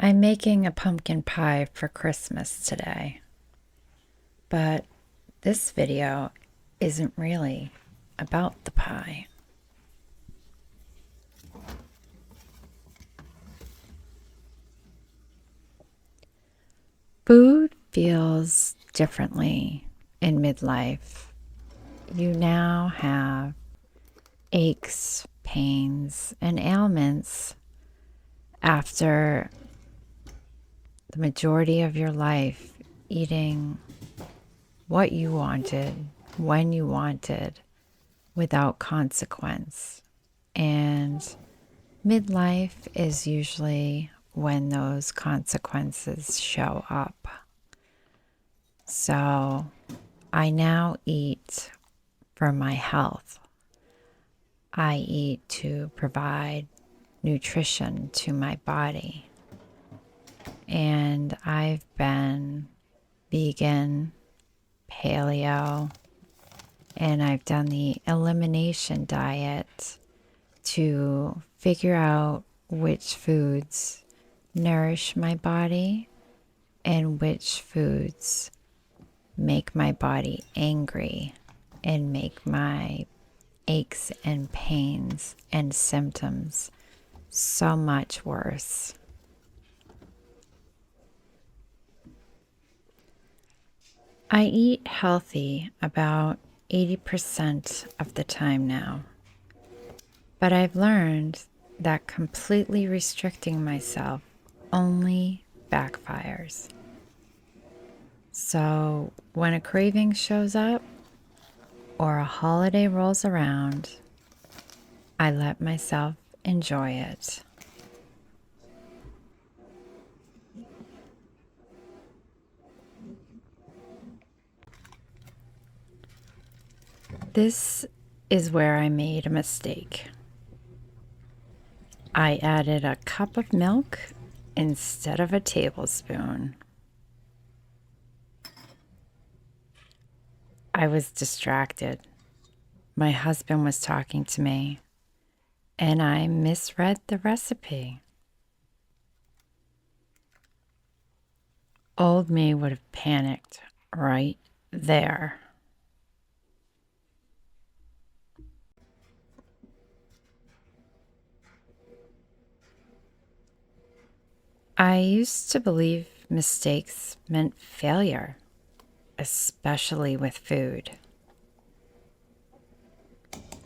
I'm making a pumpkin pie for Christmas today, but this video isn't really about the pie. Food feels differently in midlife. You now have aches, pains, and ailments after the majority of your life eating what you wanted, when you wanted, without consequence. And midlife is usually when those consequences show up. So I now eat for my health. I eat to provide nutrition to my body. And I've been vegan, paleo, and I've done the elimination diet to figure out which foods nourish my body and which foods make my body angry and make my aches and pains and symptoms so much worse. I eat healthy about 80% of the time now, but I've learned that completely restricting myself only backfires. So when a craving shows up or a holiday rolls around, I let myself enjoy it. This is where I made a mistake. I added a cup of milk instead of a tablespoon. I was distracted. My husband was talking to me, and I misread the recipe. Old me would have panicked right there. I used to believe mistakes meant failure, especially with food.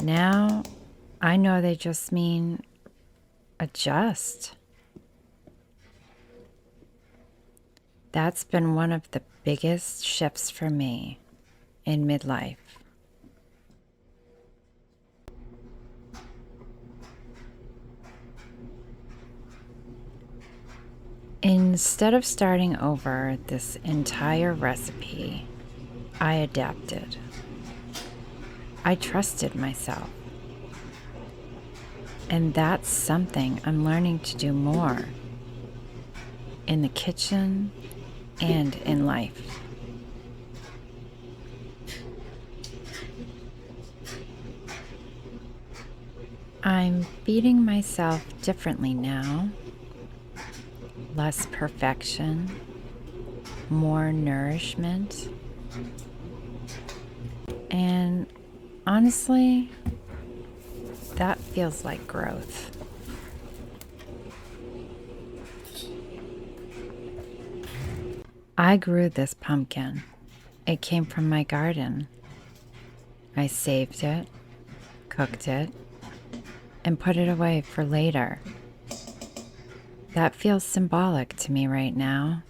Now I know they just mean adjust. That's been one of the biggest shifts for me in midlife. Instead of starting over this entire recipe, I adapted. I trusted myself. And that's something I'm learning to do more in the kitchen and in life. I'm feeding myself differently now. Less perfection, more nourishment, and honestly, that feels like growth. I grew this pumpkin. It came from my garden. I saved it, cooked it, and put it away for later. That feels symbolic to me right now.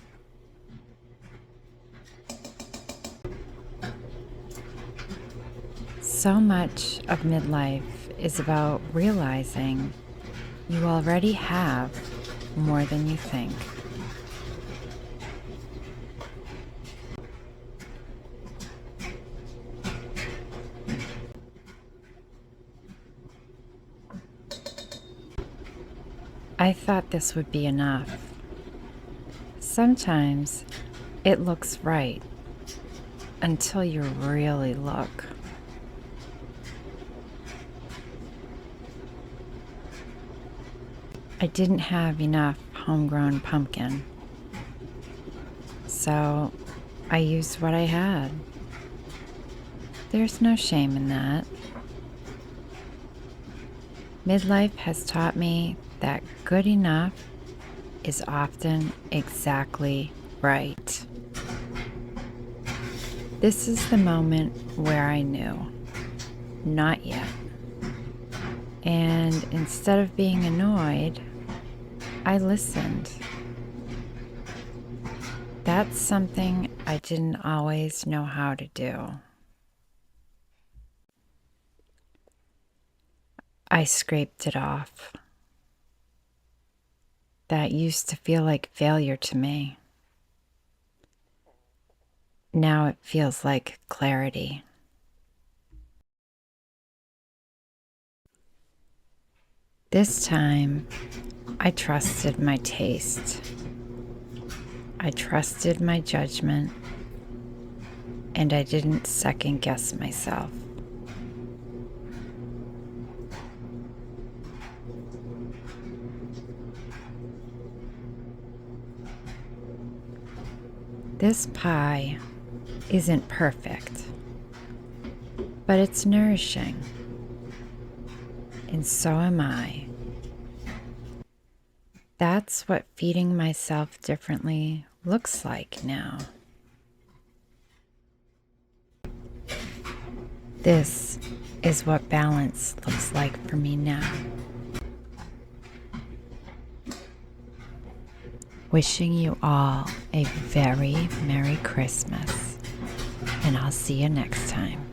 So much of midlife is about realizing you already have more than you think. I thought this would be enough. Sometimes it looks right until you really look. I didn't have enough homegrown pumpkin. So I used what I had. There's no shame in that. Midlife has taught me that good enough is often exactly right. This is the moment where I knew, not yet. And instead of being annoyed, I listened. That's something I didn't always know how to do. I scraped it off. That used to feel like failure to me. Now it feels like clarity. This time, I trusted my taste. I trusted my judgment, and I didn't second guess myself. This pie isn't perfect, but it's nourishing, and so am I. That's what feeding myself differently looks like now. This is what balance looks like for me now. Wishing you all a very Merry Christmas, and I'll see you next time.